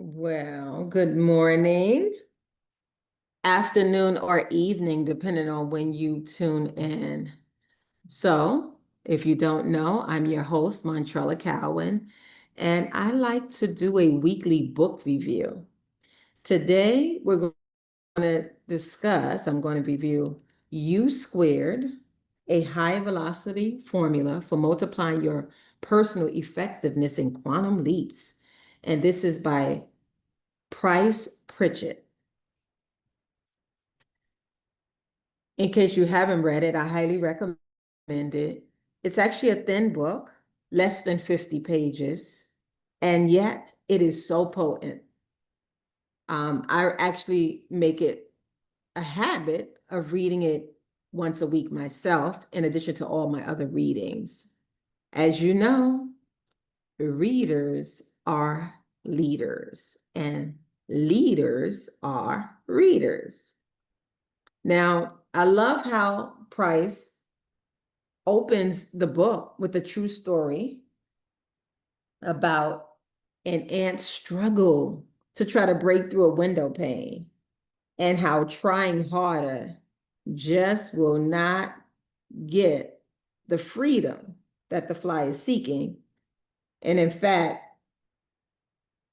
Well, good morning, afternoon, or evening, depending on when you tune in. So, if you don't know, I'm your host, Montrella Cowan, and I like to do a weekly book review. Today, we're going to I'm going to review U Squared, a high velocity formula for multiplying your personal effectiveness in quantum leaps. And this is by Price Pritchett. In case you haven't read it, I highly recommend it. It's actually a thin book, less than 50 pages, and yet it is so potent. I actually make it a habit of reading it once a week myself, in addition to all my other readings. As you know, readers are leaders, and leaders are readers. Now, I love how Price opens the book with a true story about an ant's struggle to try to break through a window pane and how trying harder just will not get the freedom that the fly is seeking. And in fact,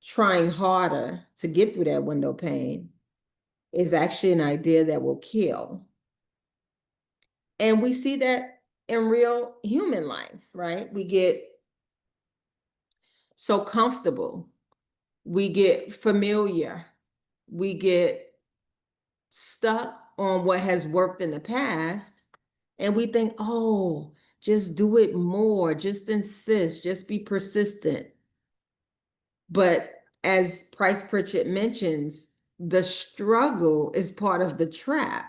trying harder to get through that window pane is actually an idea that will kill. And we see that in real human life, right? We get so comfortable, we get familiar, we get stuck on what has worked in the past, and we think, oh, just do it more, just insist, just be persistent. But as Price Pritchett mentions, the struggle is part of the trap.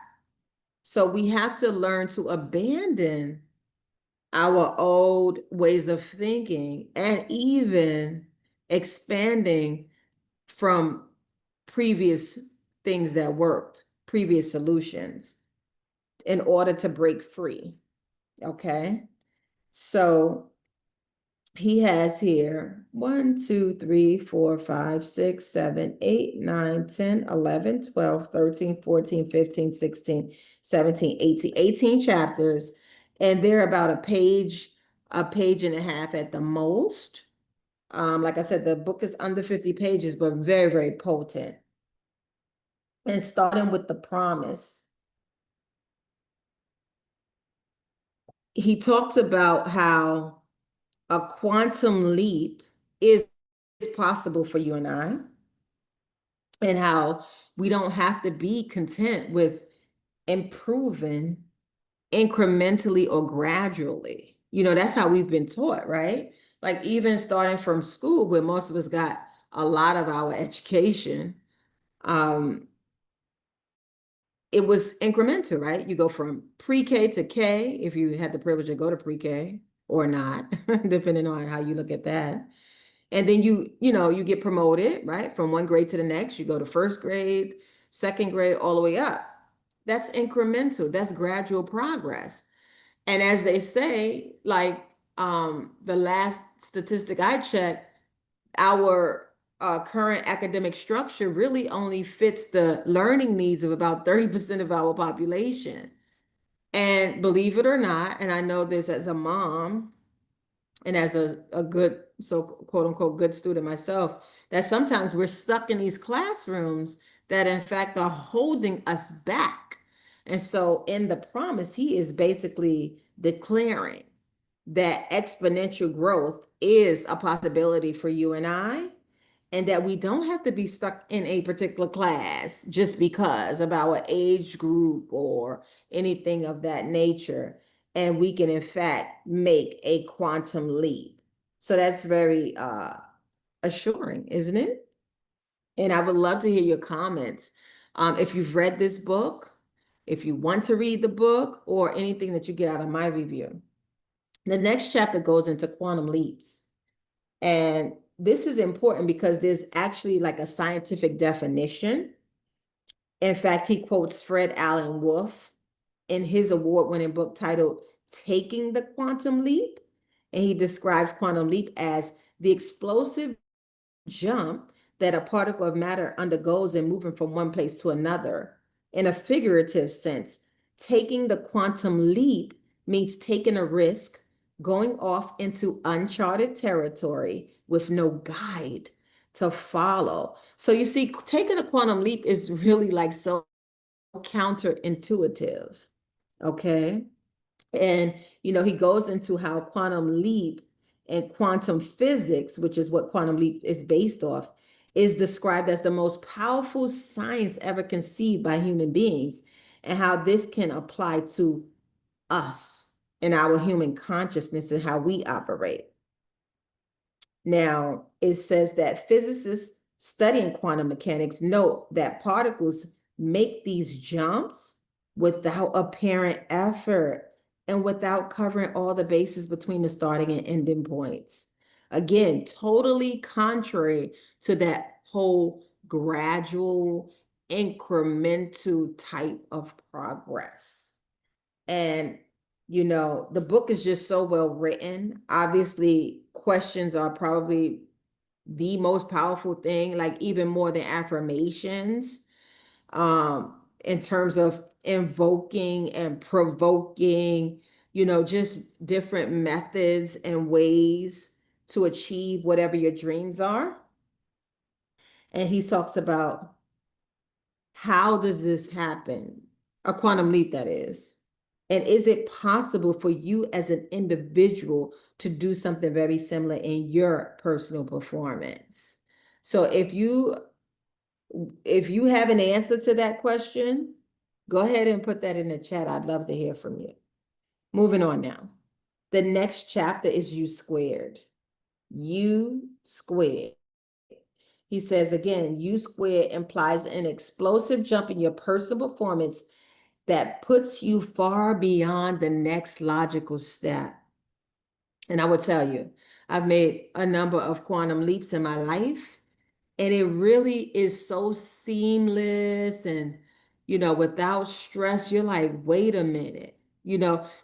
So we have to learn to abandon our old ways of thinking and even expanding from previous things that worked, previous solutions, in order to break free. Okay. So he has here 1, 2, 3, 4, 5, 6, 7, 8, 9, 10, 11, 12, 13, 14, 15, 16, 17, 18, 18 chapters. And they're about a page and a half at the most. Like I said, the book is under 50 pages, but very, very potent. And starting with the promise, he talks about how a quantum leap is possible for you and I, and how we don't have to be content with improving incrementally or gradually. That's how we've been taught, right? Like even starting from school, where most of us got a lot of our education, um, it was incremental, right? You go from pre-K to K, if you had the privilege to go to pre-K or not, depending on how you look at that. And then you get promoted, right? From one grade to the next, you go to first grade, second grade, all the way up. That's incremental, that's gradual progress. And as they say, like the last statistic I checked, our current academic structure really only fits the learning needs of about 30% of our population. And believe it or not, and I know this as a mom and as a good, so quote unquote, good student myself, that sometimes we're stuck in these classrooms that in fact are holding us back. And so in the promise, he is basically declaring that exponential growth is a possibility for you and I, and that we don't have to be stuck in a particular class just because of our age group or anything of that nature. And we can, in fact, make a quantum leap. So that's very assuring, isn't it? And I would love to hear your comments. If you've read this book, if you want to read the book, or anything that you get out of my review. The next chapter goes into quantum leaps. And this is important because there's actually like a scientific definition. In fact, he quotes Fred Allen Wolf in his award-winning book titled Taking the Quantum Leap. And he describes quantum leap as the explosive jump that a particle of matter undergoes in moving from one place to another. In a figurative sense, taking the quantum leap means taking a risk, going off into uncharted territory with no guide to follow. So you see, taking a quantum leap is really like so counterintuitive. Okay. And, he goes into how quantum leap and quantum physics, which is what quantum leap is based off, is described as the most powerful science ever conceived by human beings, and how this can apply to us and our human consciousness and how we operate. Now, it says that physicists studying quantum mechanics note that particles make these jumps without apparent effort and without covering all the bases between the starting and ending points. Again, totally contrary to that whole gradual, incremental type of progress. And, the book is just so well written. Obviously, questions are probably the most powerful thing, like even more than affirmations, in terms of invoking and provoking, just different methods and ways to achieve whatever your dreams are. And he talks about how does this happen? A quantum leap, that is. And is it possible for you as an individual to do something very similar in your personal performance? So if you have an answer to that question, go ahead and put that in the chat. I'd love to hear from you. Moving on now. The next chapter is U squared. U squared. He says again, U squared implies an explosive jump in your personal performance that puts you far beyond the next logical step. And I would tell you, I've made a number of quantum leaps in my life, and it really is so seamless and, without stress. You're like, wait a minute,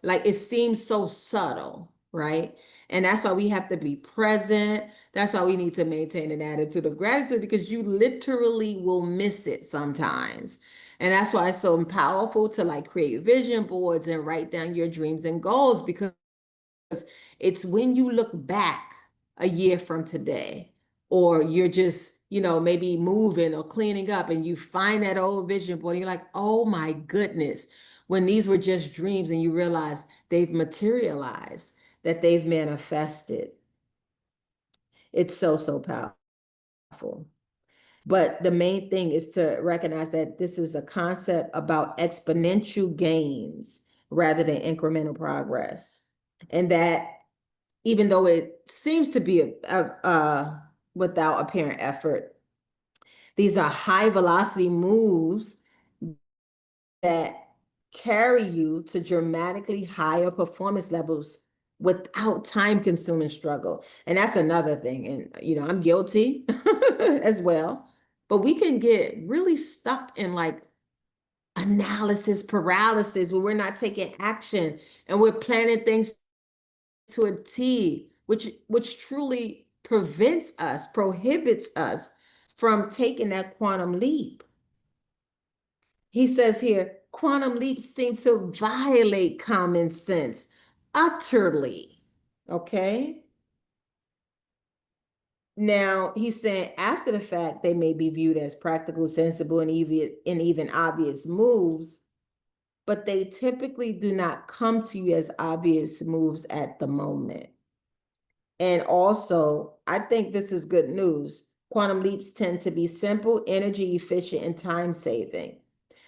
like it seems so subtle, right? And that's why we have to be present. That's why we need to maintain an attitude of gratitude, because you literally will miss it sometimes. And that's why it's so powerful to like create vision boards and write down your dreams and goals, because it's when you look back a year from today, or you're just, maybe moving or cleaning up, and you find that old vision board, and you're like, oh my goodness, when these were just dreams, and you realize they've materialized, that they've manifested. It's so, so powerful. But the main thing is to recognize that this is a concept about exponential gains rather than incremental progress. And that even though it seems to be without apparent effort, these are high velocity moves that carry you to dramatically higher performance levels without time consuming struggle. And that's another thing. And, I'm guilty as well. But we can get really stuck in like analysis paralysis where we're not taking action and we're planning things to a T, which truly prohibits us from taking that quantum leap. He says here, quantum leaps seem to violate common sense utterly. Okay. Now he's saying after the fact, they may be viewed as practical, sensible, and even obvious moves, but they typically do not come to you as obvious moves at the moment. And also, I think this is good news. Quantum leaps tend to be simple, energy efficient, and time saving.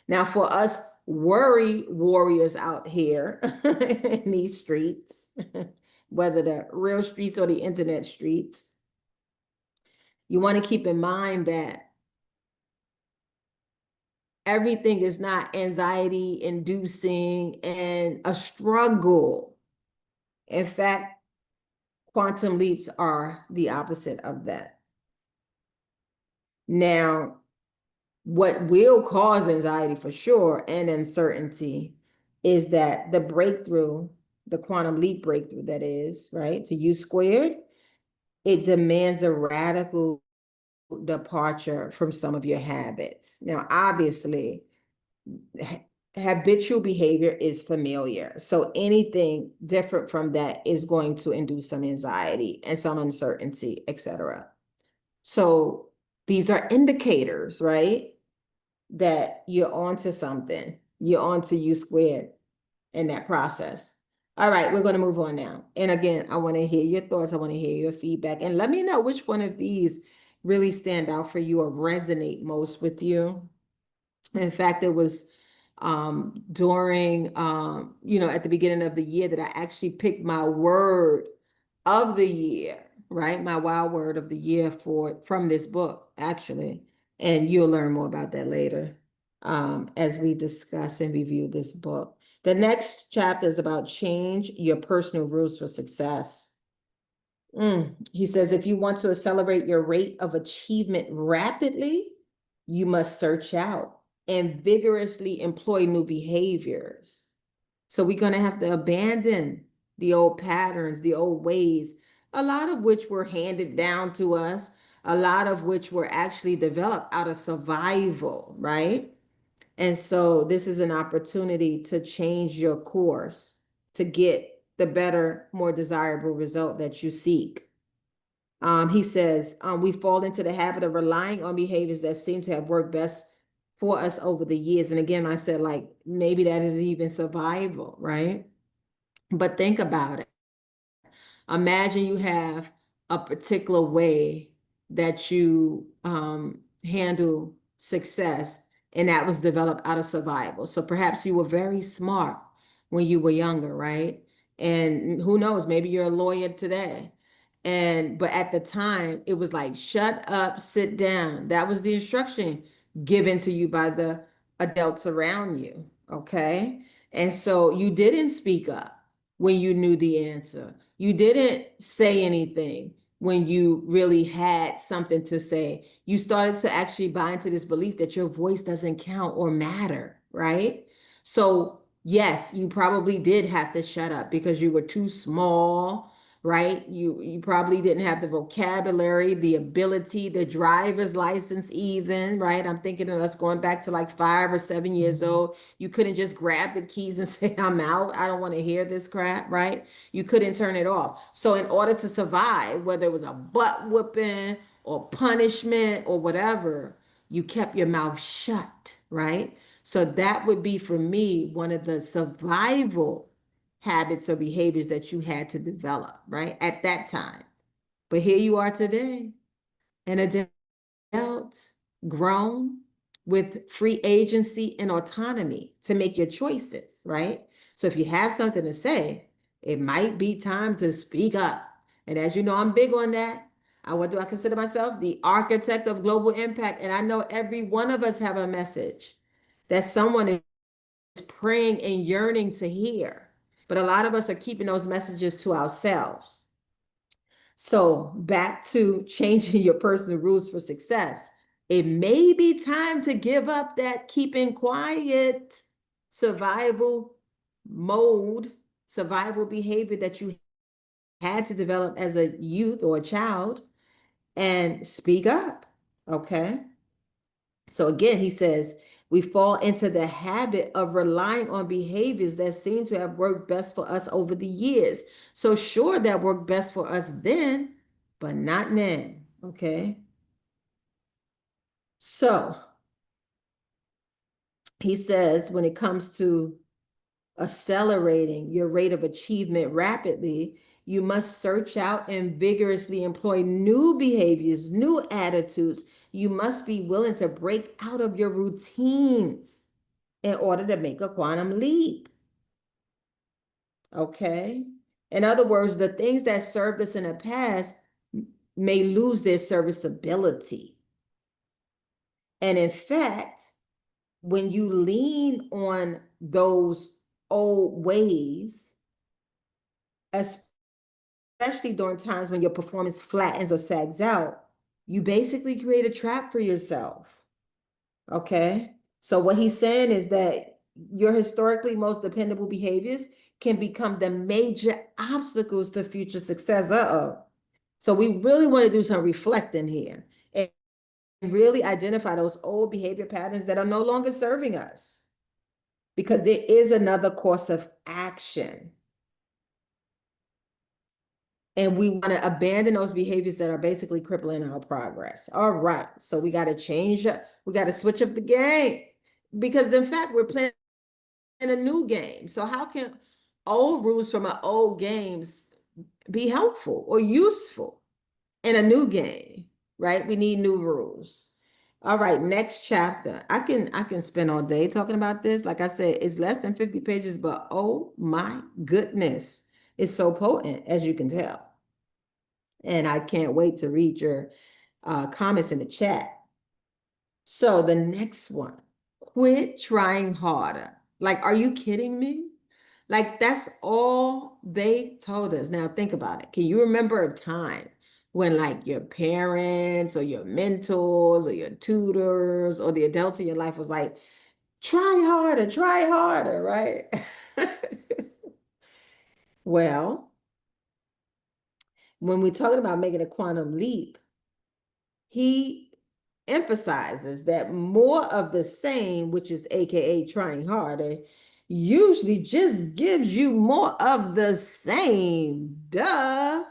Now, for us worry warriors out here in these streets, whether the real streets or the internet streets, you want to keep in mind that everything is not anxiety inducing and a struggle. In fact, quantum leaps are the opposite of that. Now, what will cause anxiety for sure and uncertainty is that the breakthrough, the quantum leap breakthrough, that is, right, to U squared, it demands a radical departure from some of your habits. Now, obviously, habitual behavior is familiar. So anything different from that is going to induce some anxiety and some uncertainty, etc. So these are indicators, right? That you're onto something. You're onto U squared in that process. All right, we're going to move on now. And again, I want to hear your thoughts. I want to hear your feedback. And let me know which one of these really stand out for you or resonate most with you. In fact, it was during at the beginning of the year that I actually picked my word of the year, right? My wild word of the year from this book, actually. And you'll learn more about that later as we discuss and review this book. The next chapter is about change your personal rules for success. He says, if you want to accelerate your rate of achievement rapidly, you must search out and vigorously employ new behaviors. So we're going to have to abandon the old patterns, the old ways, a lot of which were handed down to us, a lot of which were actually developed out of survival, right? And so this is an opportunity to change your course to get the better, more desirable result that you seek. He says, we fall into the habit of relying on behaviors that seem to have worked best for us over the years. And again, I said, like, maybe that is even survival, right? But think about it. Imagine you have a particular way that you handle success, and that was developed out of survival. So perhaps you were very smart when you were younger, right? And who knows, maybe you're a lawyer today. But at the time, it was like, shut up, sit down. That was the instruction given to you by the adults around you. Okay. And so you didn't speak up when you knew the answer. You didn't say anything when you really had something to say. You started to actually buy into this belief that your voice doesn't count or matter, right? So, yes, you probably did have to shut up because you were too small, right? You probably didn't have the vocabulary, the ability, the driver's license even, right? I'm thinking of us going back to like 5 or 7 years old. You couldn't just grab the keys and say, I'm out. I don't want to hear this crap, right? You couldn't turn it off. So in order to survive, whether it was a butt whooping or punishment or whatever, you kept your mouth shut, right? So that would be for me one of the survival habits or behaviors that you had to develop, right? At that time. But here you are today, an adult, grown, with free agency and autonomy to make your choices, right? So if you have something to say, it might be time to speak up. And as you know, I'm big on that. What do I consider myself? The architect of global impact. And I know every one of us have a message that someone is praying and yearning to hear. But a lot of us are keeping those messages to ourselves. So back to changing your personal rules for success. It may be time to give up that keeping quiet survival mode, survival behavior that you had to develop as a youth or a child and speak up. Okay. So again, he says, we fall into the habit of relying on behaviors that seem to have worked best for us over the years. So sure, that worked best for us then, but not now. Okay. So he says, when it comes to accelerating your rate of achievement rapidly, you must search out and vigorously employ new behaviors, new attitudes. You must be willing to break out of your routines in order to make a quantum leap. Okay. In other words, the things that served us in the past may lose their serviceability. And in fact, when you lean on those old ways, especially during times when your performance flattens or sags out, you basically create a trap for yourself. Okay. So what he's saying is that your historically most dependable behaviors can become the major obstacles to future success. Uh-oh. So we really want to do some reflecting here. really identify those old behavior patterns that are no longer serving us, because there is another course of action. And we want to abandon those behaviors that are basically crippling our progress. All right. So we got to change up. We got to switch up the game, because in fact, we're playing a new game. So how can old rules from our old games be helpful or useful in a new game, right? We need new rules. All right, next chapter. I can spend all day talking about this. Like I said, it's less than 50 pages, but oh my goodness, it's so potent, as you can tell. And I can't wait to read your comments in the chat. So the next one, quit trying harder. Like, are you kidding me? Like, that's all they told us. Now, think about it. Can you remember a time when, like, your parents or your mentors or your tutors or the adults in your life was like, try harder, right? Well, when we're talking about making a quantum leap, he emphasizes that more of the same, which is AKA trying harder, usually just gives you more of the same. Duh.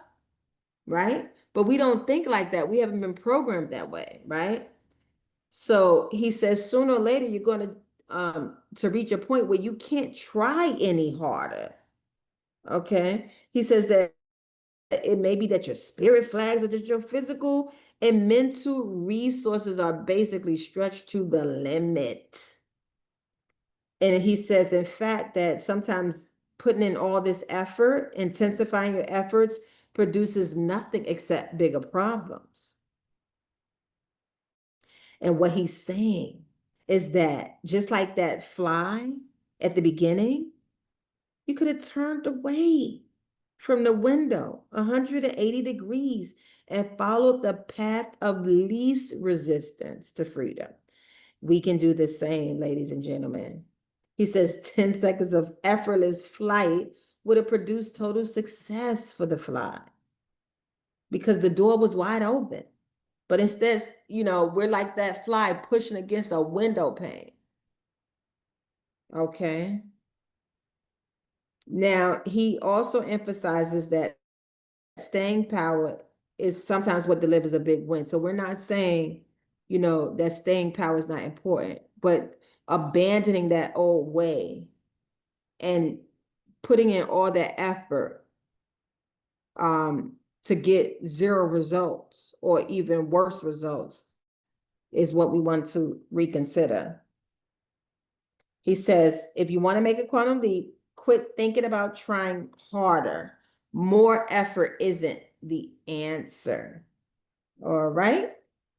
Right? But we don't think like that. We haven't been programmed that way, right? So he says sooner or later you're going to reach a point where you can't try any harder. Okay. He says that it may be that your spirit flags or that your physical and mental resources are basically stretched to the limit. And he says, in fact, that sometimes putting in all this effort, intensifying your efforts, produces nothing except bigger problems. And what he's saying is that just like that fly at the beginning, you could have turned away from the window 180 degrees and followed the path of least resistance to freedom. We can do the same, ladies and gentlemen. He says 10 seconds of effortless flight would have produced total success for the fly because the door was wide open. But instead, we're like that fly pushing against a window pane. Okay. Now, he also emphasizes that staying power is sometimes what delivers a big win. So we're not saying, that staying power is not important, but abandoning that old way and putting in all that effort to get zero results or even worse results is what we want to reconsider. He says, if you want to make a quantum leap, quit thinking about trying harder. More effort isn't the answer. All right.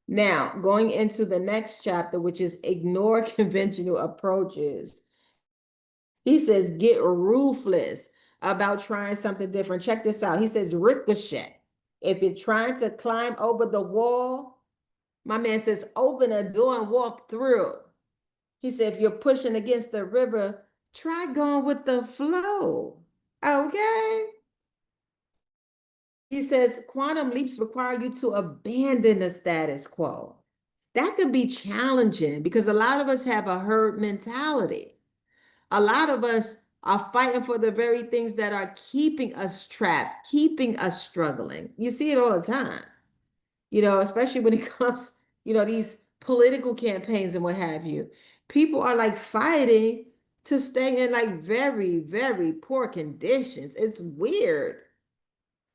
Now, going into the next chapter, which is ignore conventional approaches. He says, get ruthless about trying something different. Check this out. He says, ricochet. If you're trying to climb over the wall, my man says, open a door and walk through. He said, if you're pushing against the river, try going with the flow. Okay. He says, quantum leaps require you to abandon the status quo. That could be challenging because a lot of us have a herd mentality. A lot of us are fighting for the very things that are keeping us trapped, keeping us struggling. You see it all the time, especially when it comes, these political campaigns and what have you. People are like fighting to stay in like very, very poor conditions. It's weird.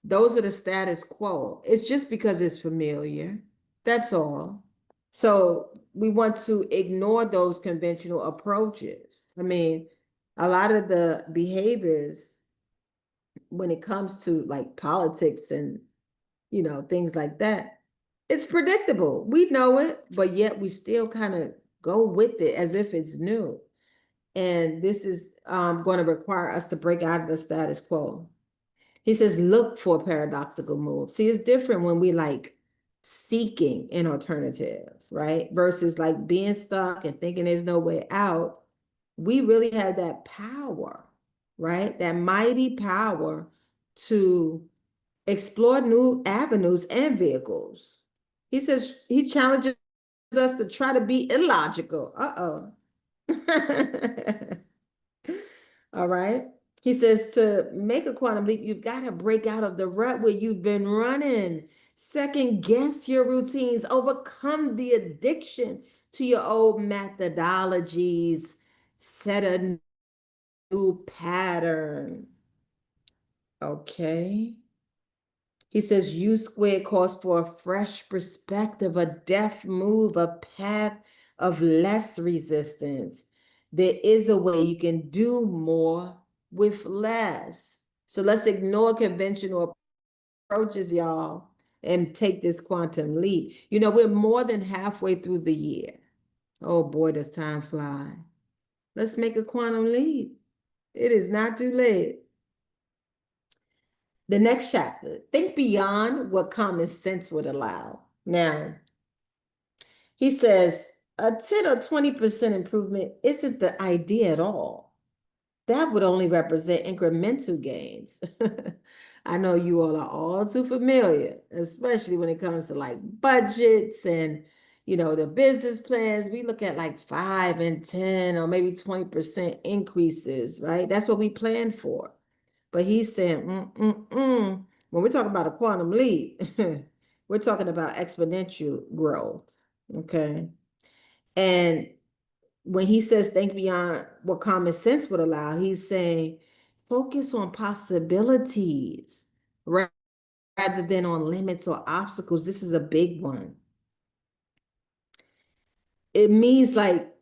Those are the status quo. It's just because it's familiar. That's all. So we want to ignore those conventional approaches. I mean, a lot of the behaviors when it comes to like politics and, things like that, it's predictable. We know it, but yet we still kind of go with it as if it's new. And this is going to require us to break out of the status quo. He says, look for paradoxical moves. See, it's different when we like seeking an alternative, right? Versus like being stuck and thinking there's no way out. We really have that power, right? That mighty power to explore new avenues and vehicles. He says he challenges us to try to be illogical. Uh-oh. All right. He says to make a quantum leap, you've got to break out of the rut where you've been running. Second, guess your routines, overcome the addiction to your old methodologies, set a new pattern. Okay. He says U squared calls for a fresh perspective, a deft move, a path of less resistance. There is a way you can do more with less. So let's ignore conventional approaches, y'all, and take this quantum leap. You know, we're more than halfway through the year. Oh boy, does time fly. Let's make a quantum leap. It is not too late. The next chapter, think beyond what common sense would allow. Now, he says a 10 or 20% improvement isn't the idea at all. That would only represent incremental gains. I know you all are too familiar, especially when it comes to like budgets and the business plans. We look at like 5 and 10 or maybe 20% increases, right? That's what we plan for. But he's saying, when we're talking about a quantum leap, we're talking about exponential growth. Okay. And when he says think beyond what common sense would allow, he's saying focus on possibilities rather than on limits or obstacles. This is a big one. It means like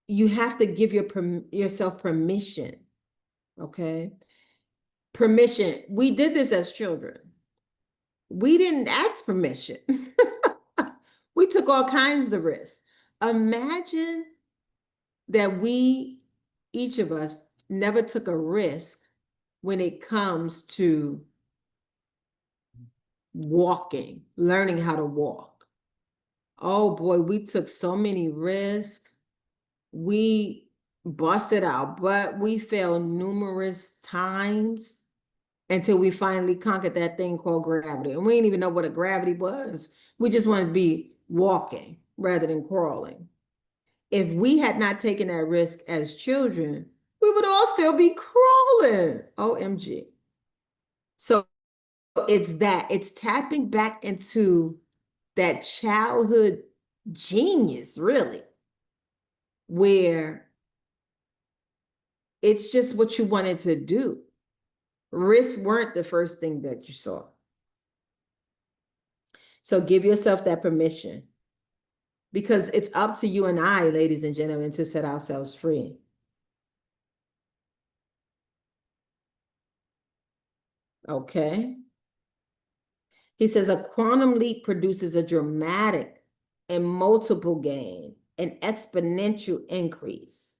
you have to give yourself permission. Okay. Permission. We did this as children. We didn't ask permission. We took all kinds of risks. Imagine that each of us, never took a risk when it comes to walking, learning how to walk. Oh boy, we took so many risks. We busted our butt. We failed numerous times until we finally conquered that thing called gravity. And we didn't even know what a gravity was. We just wanted to be walking rather than crawling. If we had not taken that risk as children, we would all still be crawling. OMG. So it's tapping back into that childhood genius, really, where it's just what you wanted to do. Risks weren't the first thing that you saw. So give yourself that permission, because it's up to you and I, ladies and gentlemen, to set ourselves free. Okay. He says a quantum leap produces a dramatic and multiple gain, an exponential increase.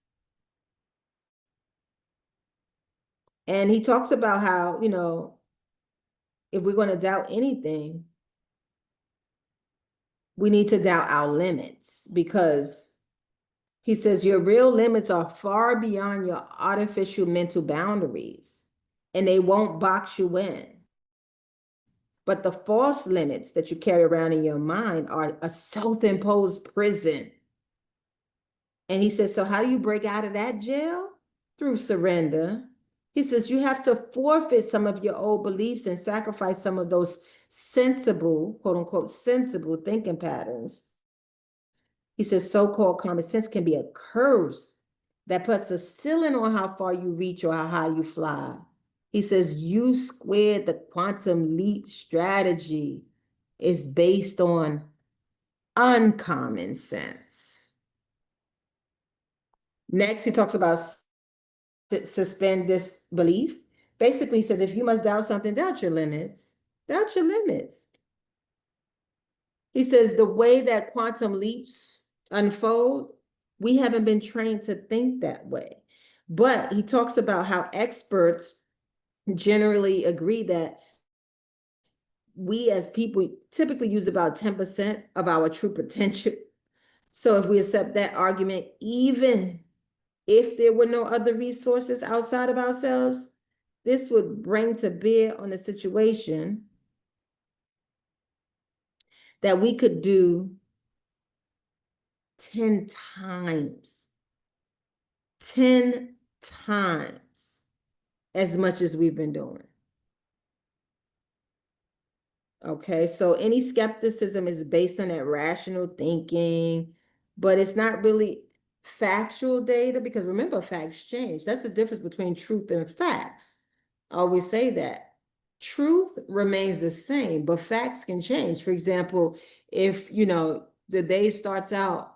And he talks about how, if we're going to doubt anything, we need to doubt our limits, because he says your real limits are far beyond your artificial mental boundaries, and they won't box you in. But the false limits that you carry around in your mind are a self-imposed prison. And he says, so how do you break out of that jail? Through surrender. He says you have to forfeit some of your old beliefs and sacrifice some of those sensible, quote unquote, sensible thinking patterns. He says so-called common sense can be a curse that puts a ceiling on how far you reach or how high you fly. He says U squared, the quantum leap strategy, is based on uncommon sense. Next, he talks about suspend disbelief. Basically, he says if you must doubt something, doubt your limits. Doubt your limits. He says the way that quantum leaps unfold, we haven't been trained to think that way. But he talks about how experts generally agree that we as people typically use about 10% of our true potential. So if we accept that argument, even if there were no other resources outside of ourselves, this would bring to bear on the situation that we could do 10 times, 10 times as much as we've been doing. Okay, so any skepticism is based on that rational thinking, but it's not really factual data because remember, facts change. That's the difference between truth and facts. I always say that. Truth remains the same, but facts can change. For example, if the day starts out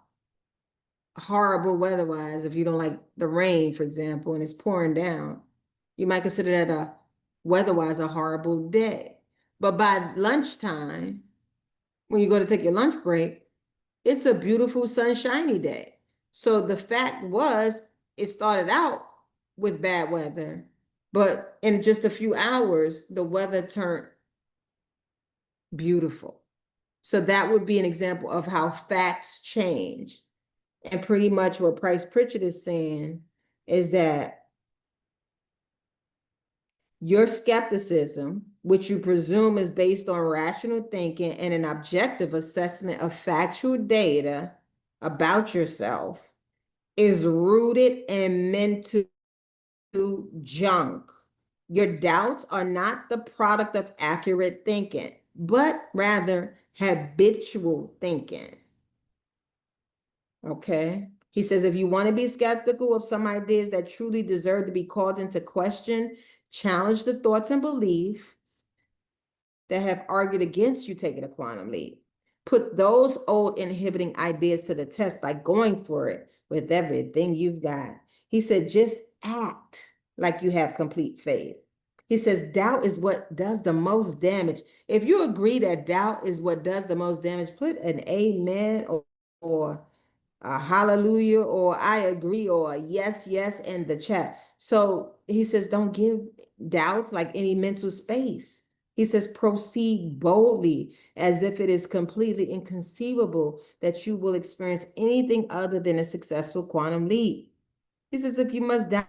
horrible weather-wise, if you don't like the rain, for example, and it's pouring down, you might consider that a weather-wise a horrible day. But by lunchtime, when you go to take your lunch break, it's a beautiful sunshiny day. So the fact was, it started out with bad weather, but in just a few hours, the weather turned beautiful. So that would be an example of how facts change. And pretty much what Price Pritchett is saying is that your skepticism, which you presume is based on rational thinking and an objective assessment of factual data about yourself, is rooted in mental junk. Your doubts are not the product of accurate thinking, but rather habitual thinking. Okay. He says, if you want to be skeptical of some ideas that truly deserve to be called into question, challenge the thoughts and beliefs that have argued against you taking a quantum leap. Put those old inhibiting ideas to the test by going for it with everything you've got. He said, just act like you have complete faith. He says, doubt is what does the most damage. If you agree that doubt is what does the most damage, put an amen or a hallelujah or I agree or a yes, yes in the chat. So he says, don't give doubts like any mental space. He says, proceed boldly as if it is completely inconceivable that you will experience anything other than a successful quantum leap. He says, if you must doubt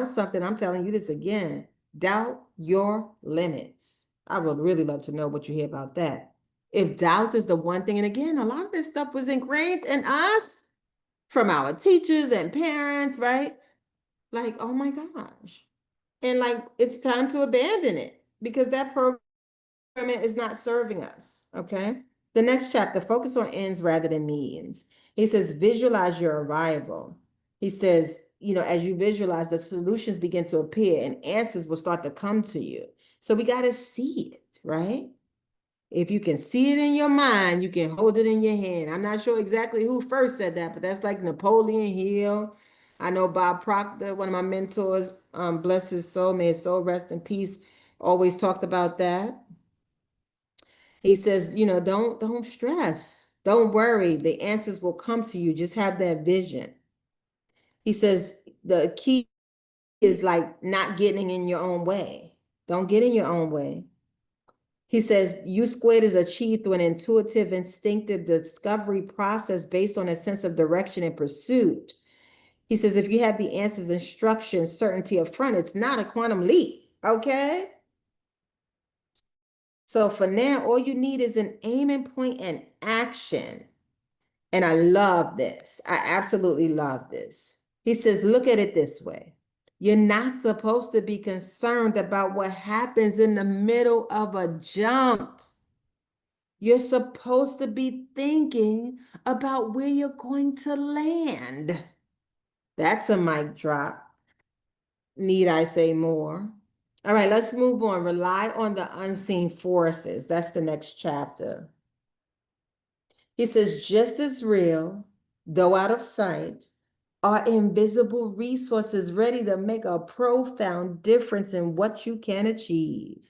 something, I'm telling you this again, doubt your limits. I would really love to know what you hear about that. If doubt is the one thing, and again, a lot of this stuff was ingrained in us from our teachers and parents, right? Like, oh my gosh. And like, it's time to abandon it because that program is not serving us. Okay. The next chapter, focus on ends rather than means. He says, visualize your arrival. He says, as you visualize, the solutions begin to appear and answers will start to come to you. So we got to see it, right? If you can see it in your mind, you can hold it in your hand. I'm not sure exactly who first said that, but that's like Napoleon Hill. I know Bob Proctor, one of my mentors, bless his soul, may his soul rest in peace, always talked about that. He says, don't stress. Don't worry. The answers will come to you. Just have that vision. He says the key is like not getting in your own way. Don't get in your own way. He says U squared is achieved through an intuitive, instinctive discovery process based on a sense of direction and pursuit. He says if you have the answers, instructions, certainty up front, it's not a quantum leap, okay? So for now, all you need is an aiming point and action. And I love this. I absolutely love this. He says, look at it this way. You're not supposed to be concerned about what happens in the middle of a jump. You're supposed to be thinking about where you're going to land. That's a mic drop. Need I say more? All right, let's move on. Rely on the unseen forces. That's the next chapter. He says, just as real, though out of sight, are invisible resources ready to make a profound difference in what you can achieve.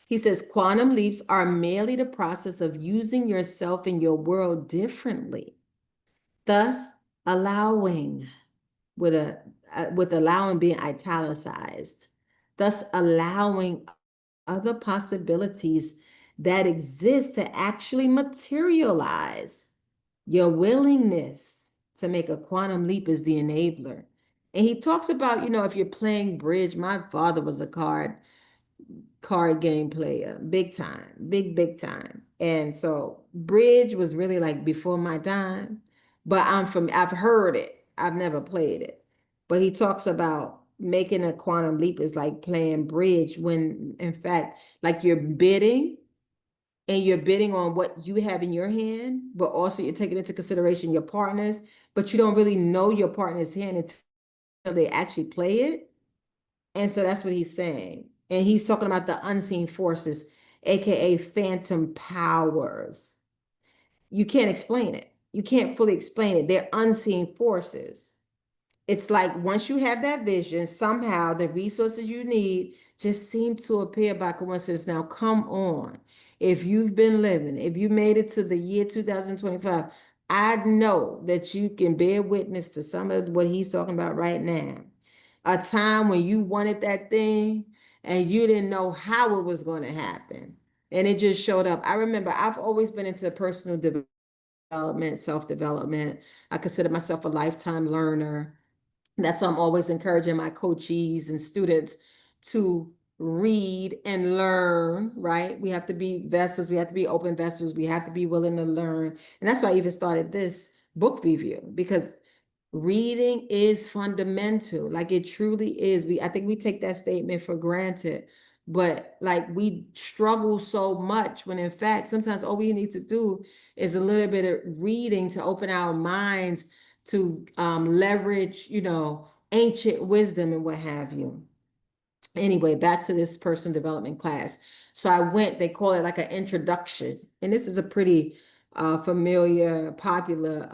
He says quantum leaps are merely the process of using yourself and your world differently, thus allowing with allowing being italicized, thus allowing other possibilities that exist to actually materialize. Your willingness to make a quantum leap is the enabler. And he talks about, if you're playing bridge, my father was a card game player, big time, big time. And so bridge was really like before my time, but I've heard it. I've never played it. But he talks about making a quantum leap is like playing bridge when in fact, like you're bidding and you're bidding on what you have in your hand, but also you're taking into consideration your partners, but you don't really know your partner's hand until they actually play it. And so that's what he's saying. And he's talking about the unseen forces, aka phantom powers. You can't explain it. You can't fully explain it. They're unseen forces. It's like once you have that vision, somehow the resources you need just seem to appear by coincidence. Now, come on. If you've been living, if you made it to the year 2025, I know that you can bear witness to some of what he's talking about right now. A time when you wanted that thing and you didn't know how it was going to happen. And it just showed up. I remember I've always been into personal development, self-development. I consider myself a lifetime learner. That's why I'm always encouraging my coachees and students to read and learn, right? We have to be vessels, we have to be open vessels, we have to be willing to learn. And that's why I even started this book review because reading is fundamental. Like it truly is. I think we take that statement for granted, but like we struggle so much when in fact, sometimes all we need to do is a little bit of reading to open our minds to leverage, ancient wisdom and what have you. Anyway, back to this personal development class. So I went, they call it like an introduction. And this is a pretty familiar, popular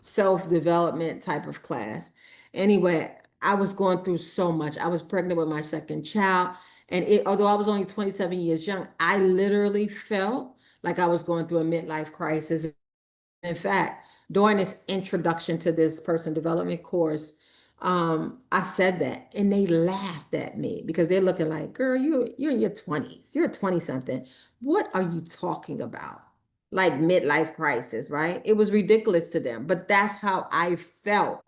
self-development type of class. Anyway, I was going through so much. I was pregnant with my second child. And although I was only 27 years young, I literally felt like I was going through a midlife crisis. In fact, during this introduction to this person development course, I said that and they laughed at me because they're looking like, girl, you're in your 20s. You're 20 something. What are you talking about? Like midlife crisis, right? It was ridiculous to them, but that's how I felt.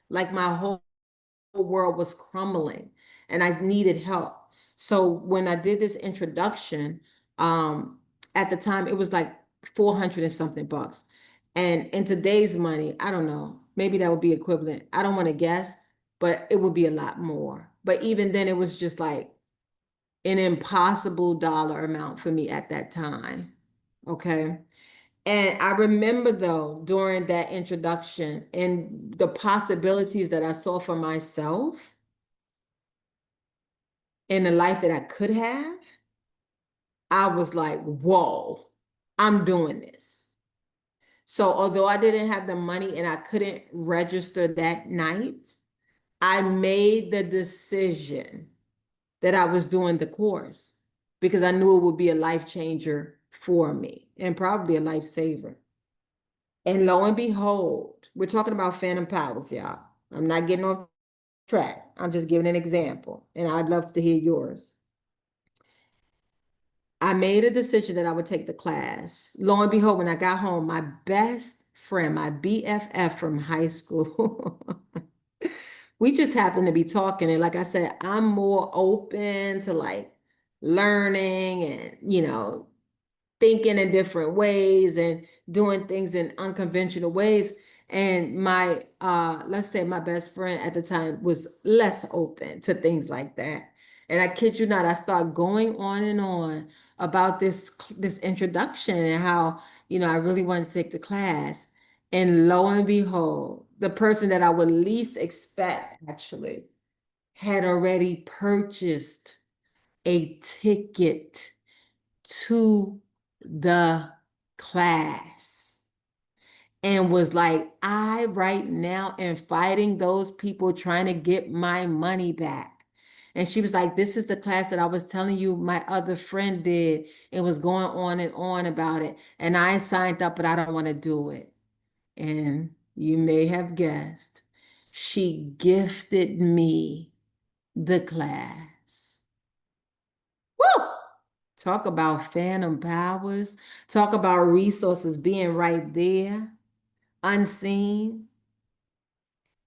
Like my whole world was crumbling and I needed help. So when I did this introduction, um, at the time it was like 400 and something bucks. And in today's money, I don't know, maybe that would be equivalent. I don't want to guess, but it would be a lot more. But even then, it was just like an impossible dollar amount for me at that time. Okay. And I remember though, during that introduction and the possibilities that I saw for myself in the life that I could have, I was like, whoa, I'm doing this. So although I didn't have the money and I couldn't register that night, I made the decision that I was doing the course because I knew it would be a life changer for me and probably a lifesaver. And lo and behold, we're talking about phantom powers, y'all. I'm not getting off track. I'm just giving an example, and I'd love to hear yours. I made a decision that I would take the class. Lo and behold, when I got home, my best friend, my BFF from high school, we just happened to be talking. And like I said, I'm more open to like learning and, thinking in different ways and doing things in unconventional ways. And my let's say my best friend at the time was less open to things like that. And I kid you not, I start going on and on about this introduction and how, I really wanted to take the class. And lo and behold, the person that I would least expect actually had already purchased a ticket to the class and was like, I right now am fighting those people trying to get my money back. And she was like, this is the class that I was telling you my other friend did. It was going on and on about it. And I signed up, but I don't want to do it. And you may have guessed, she gifted me the class. Woo! Talk about phantom powers. Talk about resources being right there, unseen.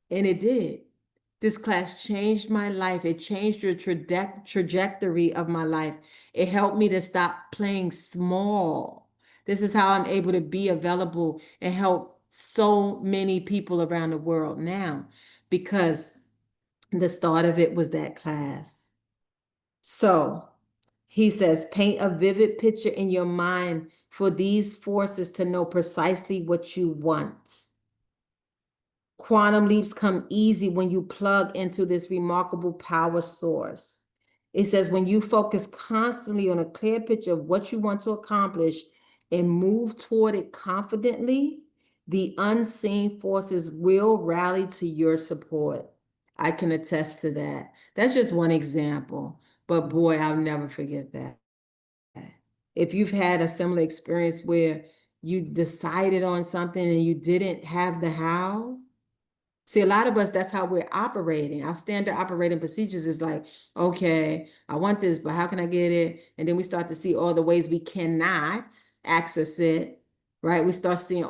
And it did. This class changed my life. It changed the trajectory of my life. It helped me to stop playing small. This is how I'm able to be available and help so many people around the world now because the start of it was that class. So he says, paint a vivid picture in your mind for these forces to know precisely what you want. Quantum leaps come easy when you plug into this remarkable power source. It says when you focus constantly on a clear picture of what you want to accomplish and move toward it confidently, the unseen forces will rally to your support. I can attest to that. That's just one example, but boy, I'll never forget that. If you've had a similar experience where you decided on something and you didn't have the how, see, a lot of us, that's how we're operating. Our standard operating procedures is like, okay, I want this, but how can I get it? And then we start to see all the ways we cannot access it, right? We start seeing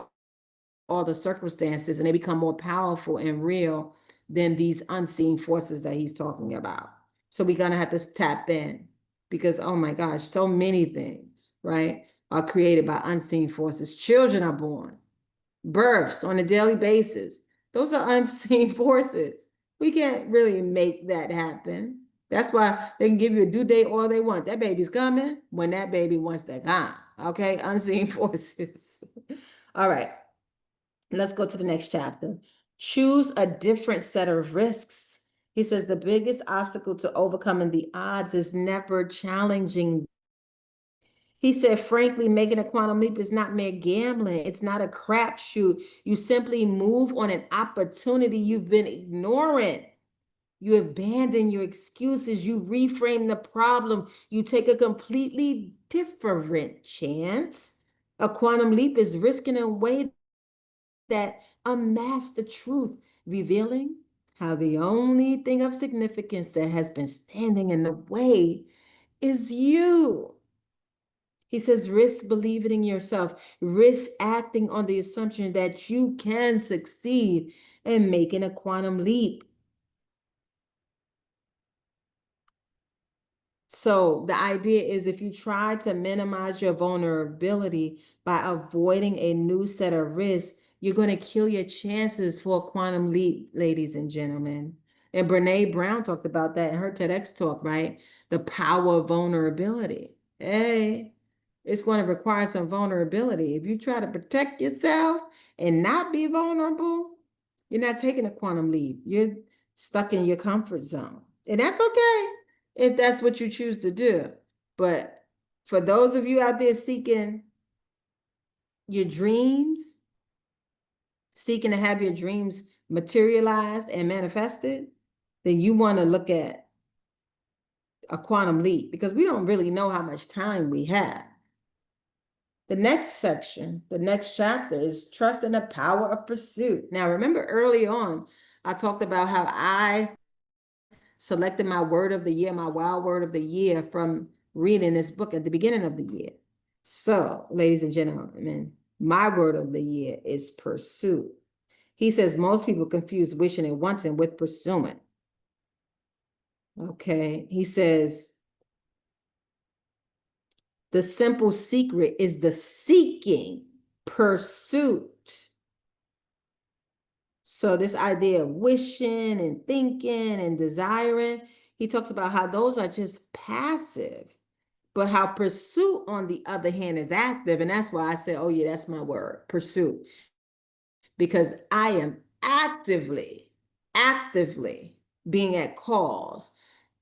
all the circumstances and they become more powerful and real than these unseen forces that he's talking about. So we're going to have to tap in because, oh my gosh, so many things, right, are created by unseen forces. Children are born, births on a daily basis. Those are unseen forces. We can't really make that happen. That's why they can give you a due date all they want. That baby's coming when that baby wants that gone. Okay, unseen forces. All right, let's go to the next chapter. Choose a different set of risks. He says the biggest obstacle to overcoming the odds is never challenging. He said, frankly, making a quantum leap is not mere gambling. It's not a crapshoot. You simply move on an opportunity you've been ignoring. You abandon your excuses. You reframe the problem. You take a completely different chance. A quantum leap is risking a way that unmasks the truth, revealing how the only thing of significance that has been standing in the way is you. He says, risk believing in yourself, risk acting on the assumption that you can succeed and making a quantum leap. So the idea is if you try to minimize your vulnerability by avoiding a new set of risks, you're going to kill your chances for a quantum leap, ladies and gentlemen. And Brene Brown talked about that in her TEDx talk, right? The power of vulnerability. Hey, it's going to require some vulnerability. If you try to protect yourself and not be vulnerable, you're not taking a quantum leap. You're stuck in your comfort zone. And that's okay if that's what you choose to do. But for those of you out there seeking your dreams, seeking to have your dreams materialized and manifested, then you want to look at a quantum leap because we don't really know how much time we have. The next section, the next chapter is trust in the power of pursuit. Now, remember early on, I talked about how I selected my word of the year, my wild word of the year from reading this book at the beginning of the year. So, ladies and gentlemen, my word of the year is pursuit. He says most people confuse wishing and wanting with pursuing. Okay. He says the simple secret is the seeking pursuit. So this idea of wishing and thinking and desiring, he talks about how those are just passive, but how pursuit, on the other hand, is active. And that's why I say, oh yeah, that's my word, pursuit. Because I am actively being at cause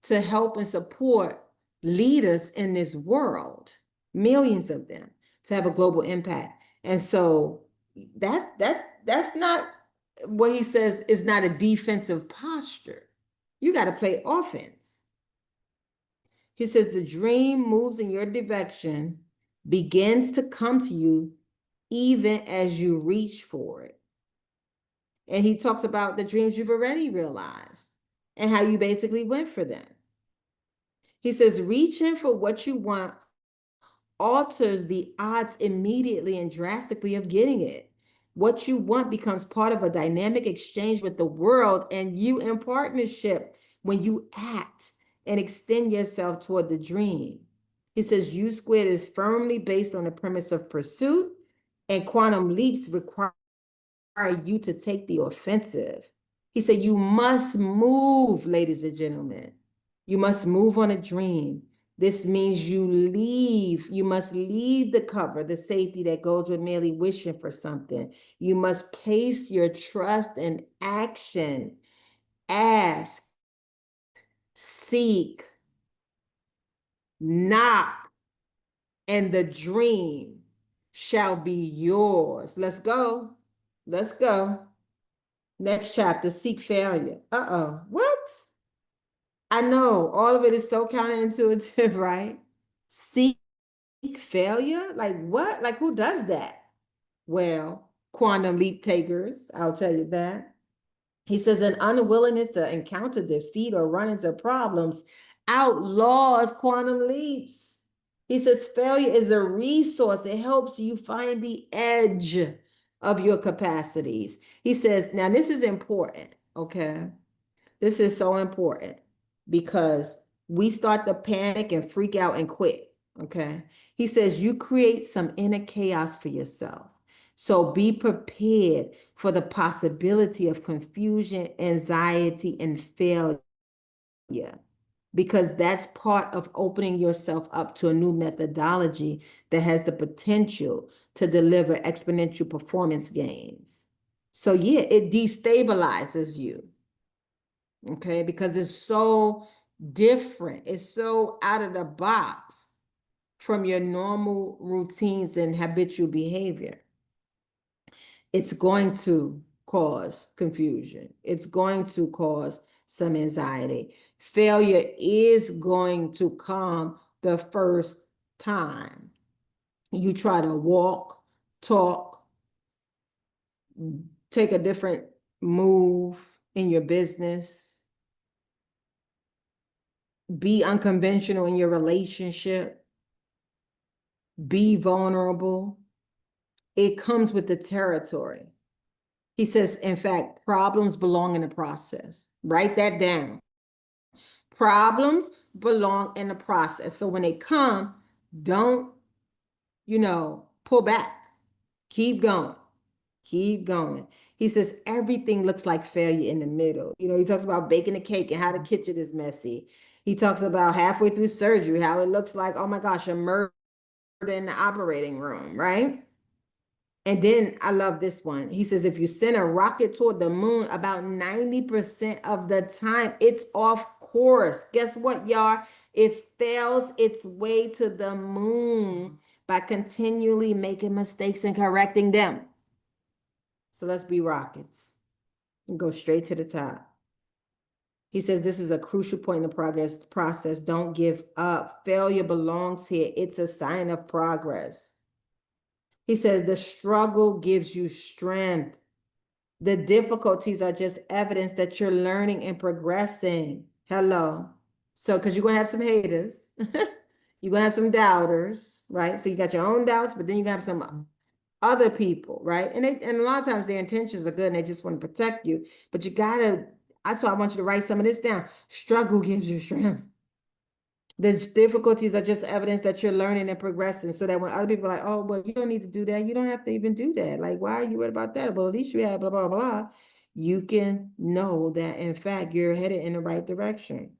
to help and support leaders in this world, millions of them, to have a global impact. And so that's not what he says is not a defensive posture. You got to play offense. He says the dream moves in your direction, begins to come to you even as you reach for it. And he talks about the dreams you've already realized and how you basically went for them. He says reaching for what you want alters the odds immediately and drastically of getting it. What you want becomes part of a dynamic exchange with the world and you in partnership when you act and extend yourself toward the dream. He says U squared is firmly based on the premise of pursuit, and quantum leaps require you to take the offensive. He said, you must move, ladies and gentlemen. You must move on a dream. This means you must leave the cover, the safety that goes with merely wishing for something. You must place your trust in action. Ask, seek, knock, and the dream shall be yours. Let's go. Let's go. Next chapter, seek failure. Uh-oh. What? I know all of it is so counterintuitive, right? Seek failure? Like what? Like who does that? Well, quantum leap takers, I'll tell you that. He says an unwillingness to encounter defeat or run into problems outlaws quantum leaps. He says failure is a resource. It helps you find the edge of your capacities. He says, now this is important, okay? This is so important because we start to panic and freak out and quit. Okay. He says you create some inner chaos for yourself. So be prepared for the possibility of confusion, anxiety, and failure because that's part of opening yourself up to a new methodology that has the potential to deliver exponential performance gains. So, yeah, it destabilizes you. Okay, because it's so different. It's so out of the box from your normal routines and habitual behavior. It's going to cause confusion. It's going to cause some anxiety. Failure is going to come the first time you try to walk, talk, take a different move in your business, be unconventional in your relationship, be vulnerable. It comes with the territory. He says, in fact, problems belong in the process. Write that down. Problems belong in the process. So when they come, don't, pull back. Keep going. Keep going. He says everything looks like failure in the middle. He talks about baking a cake and how the kitchen is messy. He talks about halfway through surgery, how it looks like, oh my gosh, a murder in the operating room, right? And then I love this one. He says, if you send a rocket toward the moon, about 90% of the time, it's off course. Guess what, y'all? It fails its way to the moon by continually making mistakes and correcting them. So let's be rockets and go straight to the top. He says this is a crucial point in the progress process. Don't give up. Failure belongs here. It's a sign of progress. He says the struggle gives you strength. The difficulties are just evidence that you're learning and progressing. Hello. So, because you're going to have some haters, you're going to have some doubters, right? So you got your own doubts, but then you have some other people, right? And a lot of times their intentions are good and they just want to protect you. But that's why I want you to write some of this down. Struggle gives you strength. The difficulties are just evidence that you're learning and progressing so that when other people are like, oh, well, you don't need to do that. You don't have to even do that. Like, why are you worried about that? Well, at least you have blah, blah, blah. You can know that, in fact, you're headed in the right direction.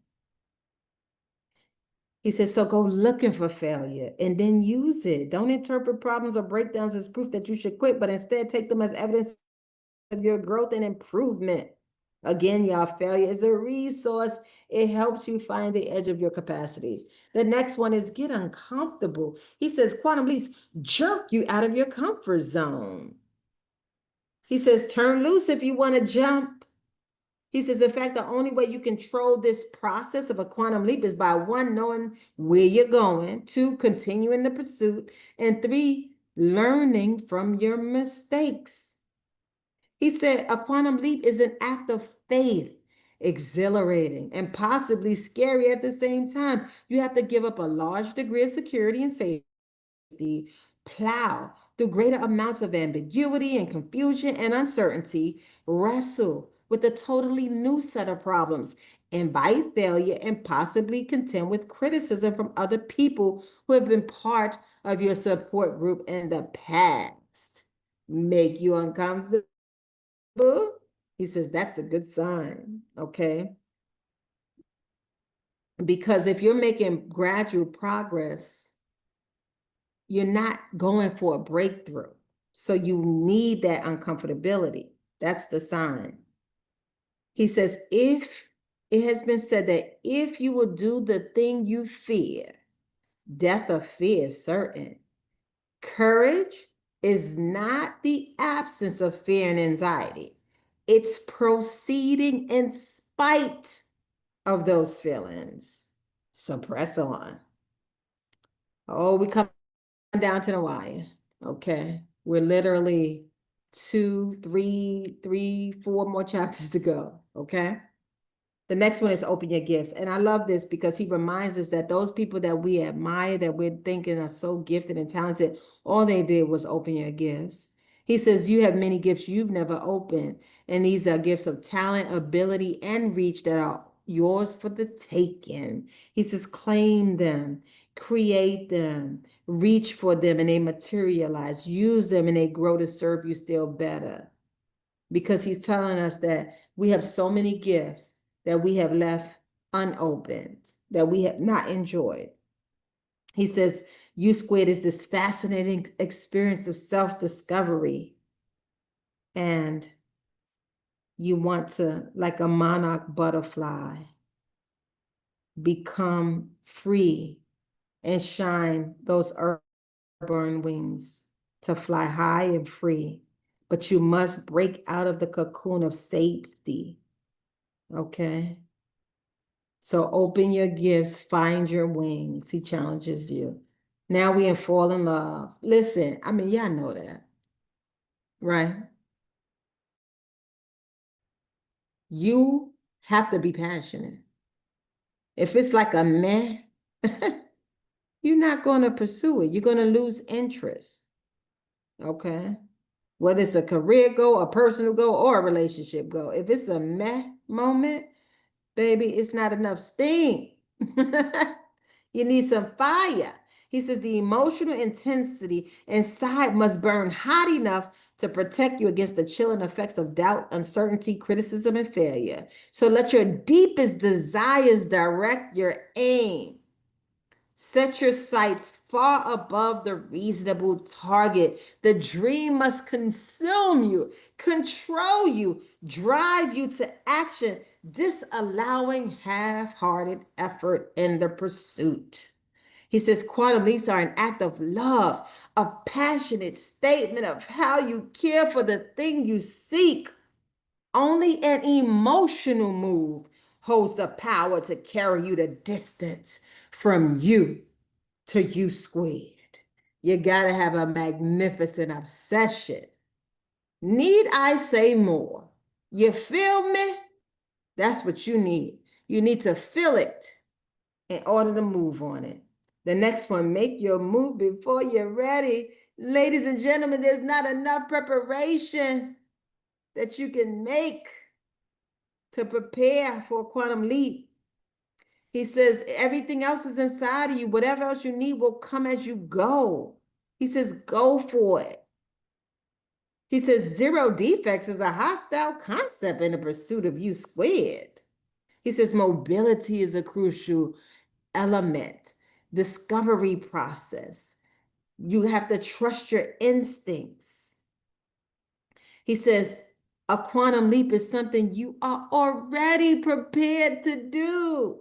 He says, so go looking for failure and then use it. Don't interpret problems or breakdowns as proof that you should quit, but instead take them as evidence of your growth and improvement. Again, y'all, failure is a resource. It helps you find the edge of your capacities. The next one is get uncomfortable. He says quantum leaps jerk you out of your comfort zone. He says turn loose if you want to jump. He says, in fact, the only way you control this process of a quantum leap is by one, knowing where you're going, two, continuing the pursuit, and three, learning from your mistakes. He said a quantum leap is an act of faith, exhilarating and possibly scary at the same time. You have to give up a large degree of security and safety plow through greater amounts of ambiguity and confusion and uncertainty, wrestle with a totally new set of problems, invite failure, and possibly contend with criticism from other people who have been part of your support group in the past. Make you uncomfortable? He says that's a good sign, okay? Because if you're making gradual progress, you're not going for a breakthrough. So you need that uncomfortability. That's the sign. He says, if it has been said that if you will do the thing you fear, death or fear is certain. Courage is not the absence of fear and anxiety. It's proceeding in spite of those feelings. So press on. Oh, we come down to the wire. Okay. We're literally two, three, four more chapters to go. Okay. The next one is open your gifts. And I love this because he reminds us that those people that we admire, that we're thinking are so gifted and talented, all they did was open your gifts. He says, you have many gifts you've never opened. And these are gifts of talent, ability, and reach that are yours for the taking. He says, claim them, create them, reach for them, and they materialize. Use them and they grow to serve you still better. Because he's telling us that we have so many gifts that we have left unopened, that we have not enjoyed. He says, U squared is this fascinating experience of self-discovery. And you want to, like a monarch butterfly, become free and shine those earth-born wings to fly high and free. But you must break out of the cocoon of safety. Okay? So open your gifts, find your wings. He challenges you. Now we in fall in love. Listen, I mean, y'all know that, right? You have to be passionate. If it's like a meh, you're not going to pursue it. You're going to lose interest. Okay? Whether it's a career goal, a personal goal, or a relationship goal. If it's a meh moment, baby, it's not enough steam. You need some fire. He says the emotional intensity inside must burn hot enough to protect you against the chilling effects of doubt, uncertainty, criticism, and failure. So let your deepest desires direct your aim. Set your sights far above the reasonable target. The dream must consume you, control you, drive you to action, disallowing half-hearted effort in the pursuit. He says quantum leaps are an act of love, a passionate statement of how you care for the thing you seek. Only an emotional move holds the power to carry you the distance from you to U squared. You gotta have a magnificent obsession. Need I say more? You feel me? That's what you need. You need to feel it in order to move on it. The next one, make your move before you're ready. Ladies and gentlemen, there's not enough preparation that you can make to prepare for a quantum leap. He says everything else is inside of you. Whatever else you need will come as you go. He says, go for it. He says zero defects is a hostile concept in the pursuit of U squared. He says mobility is a crucial element, discovery process. You have to trust your instincts. He says a quantum leap is something you are already prepared to do.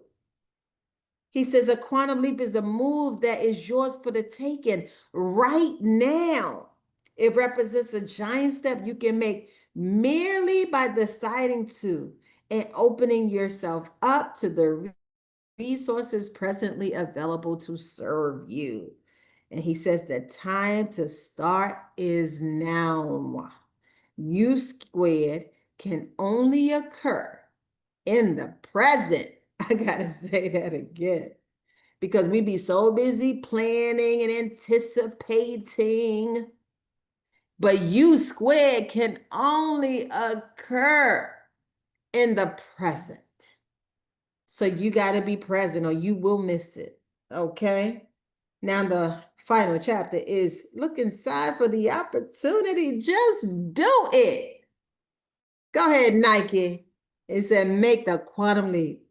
He says a quantum leap is a move that is yours for the taking right now. It represents a giant step you can make merely by deciding to and opening yourself up to the resources presently available to serve you. And he says the time to start is now. U squared can only occur in the present. I gotta say that again, because we be so busy planning and anticipating. But U squared can only occur in the present. So you got to be present or you will miss it. Okay. Now, the final chapter is look inside for the opportunity. Just do it. Go ahead, Nike. It said, make the quantum leap.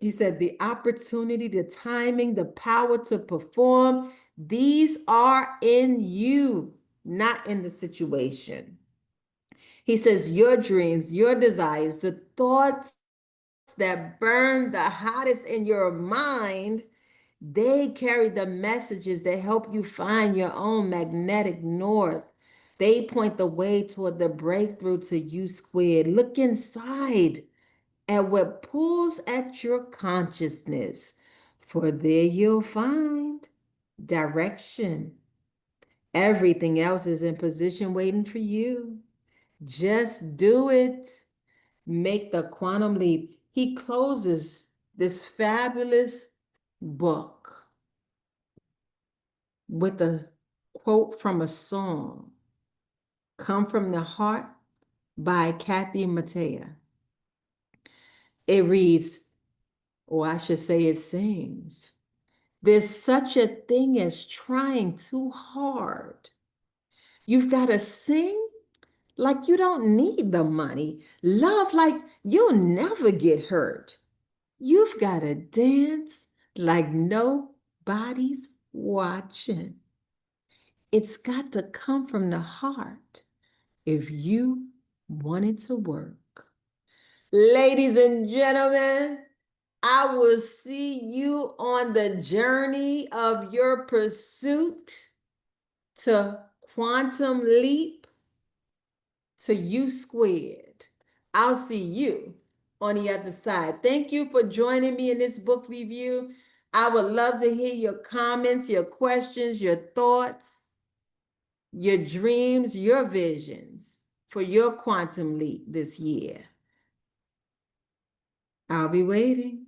He said, the opportunity, the timing, the power to perform, these are in you, not in the situation. He says, your dreams, your desires, the thoughts that burn the hottest in your mind, they carry the messages that help you find your own magnetic north. They point the way toward the breakthrough to U squared. Look inside at what pulls at your consciousness, for there you'll find direction. Everything else is in position waiting for you. Just do it. Make the quantum leap. He closes this fabulous book with a quote from a song, Come from the Heart by Kathy Mattea. It reads, or I should say it sings, there's such a thing as trying too hard. You've got to sing like you don't need the money, love like you'll never get hurt. You've got to dance like nobody's watching. It's got to come from the heart if you want it to work. Ladies and gentlemen, I will see you on the journey of your pursuit to quantum leap to U squared. I'll see you on the other side. Thank you for joining me in this book review. I would love to hear your comments, your questions, your thoughts, your dreams, your visions for your quantum leap this year. I'll be waiting.